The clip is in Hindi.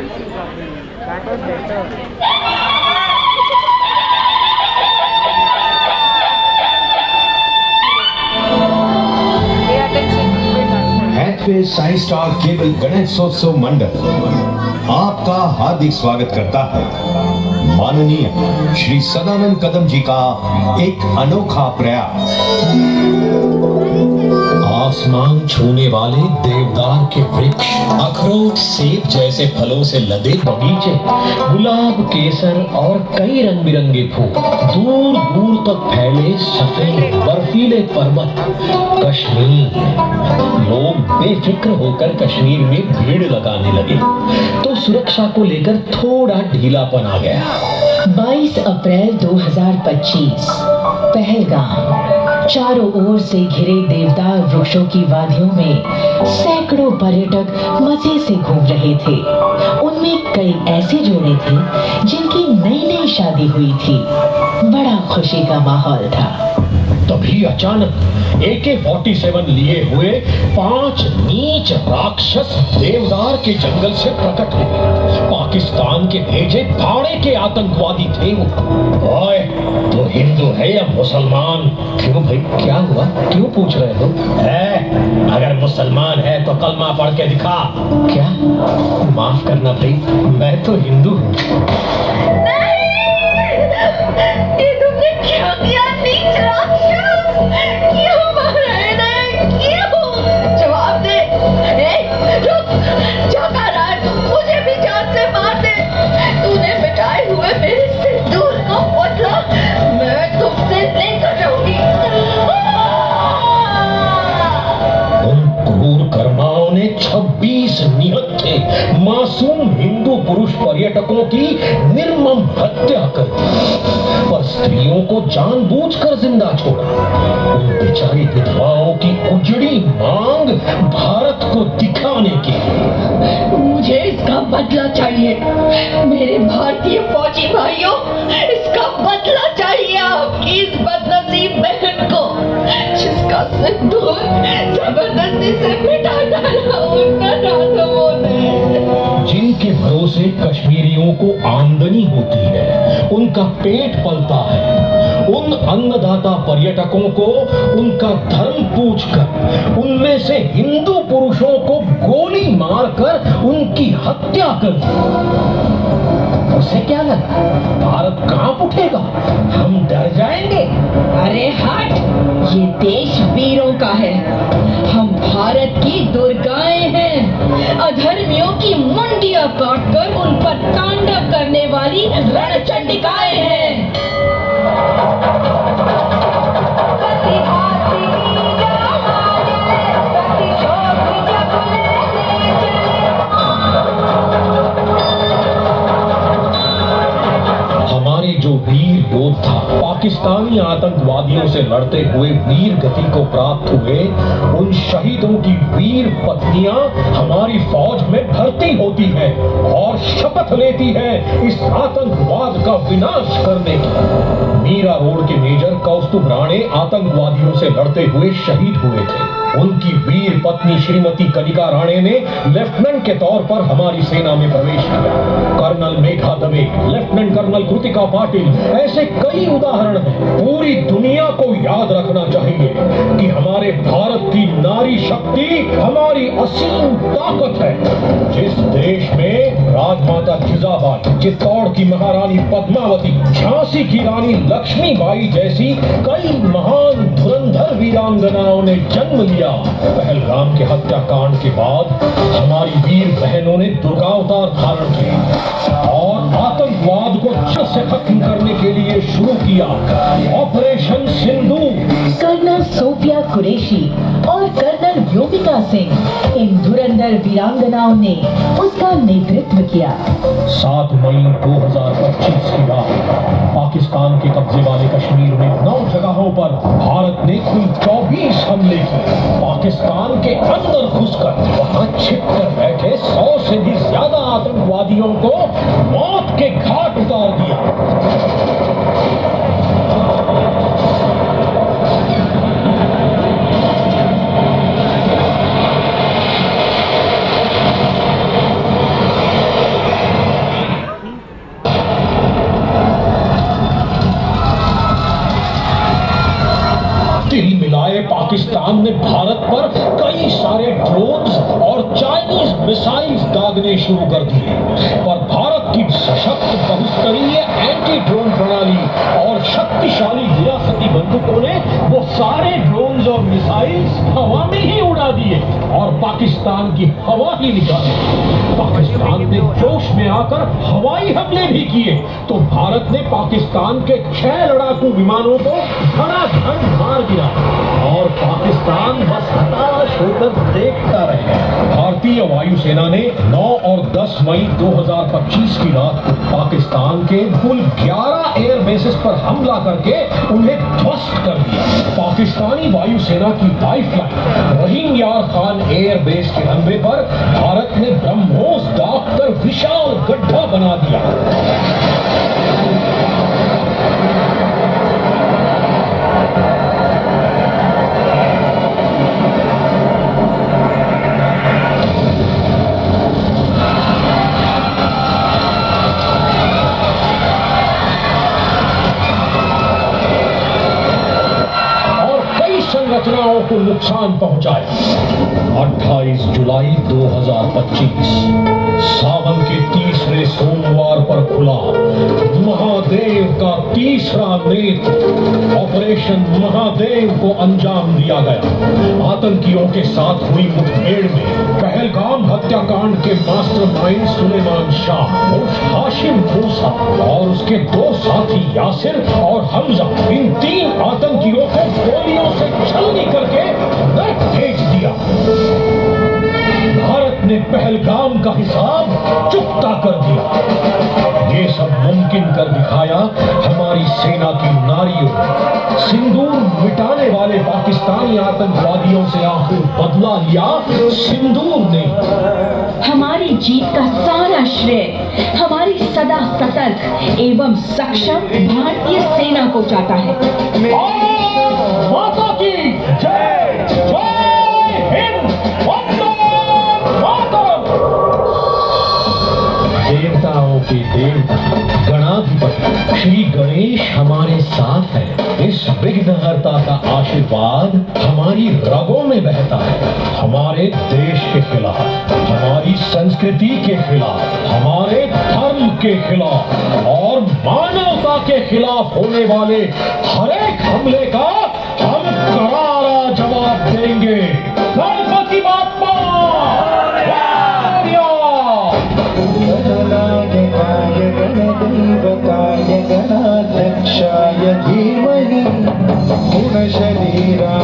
That was better. Pay attention. Hathway Sai star cable Ganeshotsav मंडल आपका हार्दिक स्वागत करता है। माननीय श्री सदानंद कदम जी का एक अनोखा प्रयास। आसमान छूने वाले देवदार के वृक्ष, अखरोट सेब जैसे फलों से लदे बगीचे, गुलाब केसर और कई रंग बिरंगे फूल, दूर दूर तक फैले सफेद बर्फीले पर्वत, कश्मीर। लोग बेफिक्र होकर कश्मीर में भीड़ लगाने लगे तो सुरक्षा को लेकर थोड़ा ढीलापन आ गया। 22 अप्रैल 2025 पहलगाम। चारों ओर से घिरे देवदार वृक्षों की वादियों में सैकड़ों पर्यटक मजे से घूम रहे थे। उनमें कई ऐसे जोड़े थे जिनकी नई नई शादी हुई थी। बड़ा खुशी का माहौल था। तभी अचानक AK-47 लिए हुए 5 नीच राक्षस देवदार के जंगल से प्रकट हुए। पाकिस्तान के भेजे भाड़े के आतंकवादी थे वो। ओए, तो हिंदू है या मुसलमान? क्यों भाई, क्या हुआ? क्यों पूछ रहे हो? अगर मुसलमान है तो कलमा पढ़ के दिखा। क्या? माफ करना भाई, मैं तो हिंदू हूँ। ये तुमने क्या किया नीच राक्षस? क्यों मार रहे हैं? क्यों? जवाब दे। रुक, क्या कर रहा है तू? मुझे भी जान से मार दे। तूने मिटाए हुए मेरे सिंदूर को बदला मैं तुमसे लेकर रहूंगी। उन क्रूर कर्माओं ने 26 निहत्थे मासूम हिंदू पुरुष पर्यटकों की निर्मम हत्या कर दी, पर स्त्रियों को जानबूझकर जिंदा छोड़ा। उन बेचारी विधवाओं की उजड़ी मांग भारत को दिखाने के लिए। मुझे इसका बदला चाहिए। मेरे भारतीय फौजी भाइयों, इसका बदला चाहिए आपकी इस बदनसीब बहन को जिसका सिंदूर जबरदस्ती से मिटा डाला उन राधवों ने। जिनके भरोसे कश्मीरियों को आमदनी होती है, उनका पेट पलता है, उन अन्नदाता पर्यटकों को उनका धर्म पूछकर उनमें से हिंदू पुरुषों को गोली मारकर उनकी हत्या कर दी। उसे क्या लगा भारत कांप उठेगा? हम डर जाएंगे? अरे हट, ये देश वीरों का है। हम भारत की दुर्गाएं हैं। अधर्मियों की मुंडियां काटकर उन पर तांडव करने वाली रणचंडिकाएं हैं। हमारे जो वीर योद्धा पाकिस्तानी आतंकवादियों से लड़ते हुए वीर गति को प्राप्त हुए, उन शहीदों की वीर पत्नियां हमारी फौज में भर्ती होती हैं और शपथ लेती हैं इस आतंकवाद का विनाश करने की। मीरा रोड के मेजर कौस्तुभ राणे आतंकवादियों से लड़ते हुए शहीद हुए थे। उनकी वीर पत्नी श्रीमती कनिका राणे ने लेफ्टिनेंट के तौर पर हमारी सेना में प्रवेश किया। Colonel Megha Dave, lieutenant colonel Kritika Patil, ऐसे कई उदाहरण हैं। पूरी दुनिया को याद रखना चाहिए कि हमारे भारत की नारी शक्ति हमारी असीम ताकत है। जिस देश में राजमाता जिजाबाई, चित्तौड़ की महारानी पद्मावती, झांसी की रानी लक्ष्मीबाई जैसी कई महान धुरंधर वीरांगनाओं ने जन्म लिया, पहलगाम के हत्याकांड के बाद हमारी वीर बहनों ने दुर्गावतार धारण किया और आतंकवाद को जड़ से खत्म करने के लिए शुरू किया ऑपरेशन सिंदूर। कर्नल सोफिया कुरैशी और कर्नल व्योमिका सिंह, इन धुरंधर वीरांगनाओं ने उसका नेतृत्व किया। 7 मई 2025 की रात पाकिस्तान के कब्जे वाले कश्मीर में 9 जगहों पर भारत ने कुल 24 हमले किए। पाकिस्तान के अंदर घुसकर वहां छिपकर बैठे 100 से भी ज्यादा आतंकवादियों को मौत के घाट उतार दिया। पाकिस्तान ने भारत पर कई सारे ड्रोन्स और चाइनीज मिसाइल्स दागने शुरू कर दिए, पर भारत की सशक्त बहुस्तरीय एंटी ड्रोन प्रणाली और शक्तिशाली रियासती बंदूकों ने वो सारे ड्रोन्स और मिसाइल्स हवा में ही उड़ा दिए और पाकिस्तान की हवा ही निकाली। पाकिस्तान ने जोश में आकर हवाई हमले भी किए तो भारत ने पाकिस्तान के 6 लड़ाकू विमानों को धड़ाधड़ मार दिया और पाकिस्तान बस हताश होकर देखता रह गया। भारतीय वायुसेना ने 9 और 10 मई 2025 की रात को पाकिस्तान के कुल 11 एयर बेसेस पर हमला करके उन्हें ध्वस्त कर दिया। पाकिस्तानी वायुसेना की लाइफलाइन रहीम यार खान एयर बेस के रनवे पर भारत ने ब्रह्मोस दागकर विशाल गड्ढा बना दिया। संरचनाओं को नुकसान पहुंचाया। 28 जुलाई 2025 सावन के तीसरे सोमवार पर खुला महादेव का तीसरा नेत्र। ऑपरेशन महादेव को अंजाम दिया गया। आतंकियों के साथ हुई मुठभेड़ में पहलगाम हत्याकांड के मास्टरमाइंड सुलेमान शाह उर्फ हाशिम मूसा और उसके 2 साथी यासिर और हमजा, इन 3 आतंकियों को गोलियों से छलनी करके नर्क भेज दिया। भारत ने पहलगाम का हिसाब चुकता कर दिया। ये सब मुमकिन कर दिखाया हमारी सेना की नारियों ने। सिंदूर मिटाने वाले पाकिस्तानी आतंकवादियों से आखिर बदला लिया सिंदूर ने। हमारी जीत का सारा श्रेय हमारी सदा सतर्क एवं सक्षम भारतीय सेना को जाता है। माता की जय, जय हिंद, वंदे मातरम। देवताओं के देवता गणाधिपति श्री गणेश हमारे साथ है। इस विघ्नहर्ता का आशीर्वाद हमारी रगों में बहता है। हमारे देश के खिलाफ, हमारी संस्कृति के खिलाफ, हमारे धर्म के खिलाफ और मानवता के खिलाफ होने वाले हर एक हमले का हम करारा जवाब देंगे। गणपति बाप्पा गणनायकाय गणदेवताय गणाध्यक्षाय धीमहि गुणशरीराय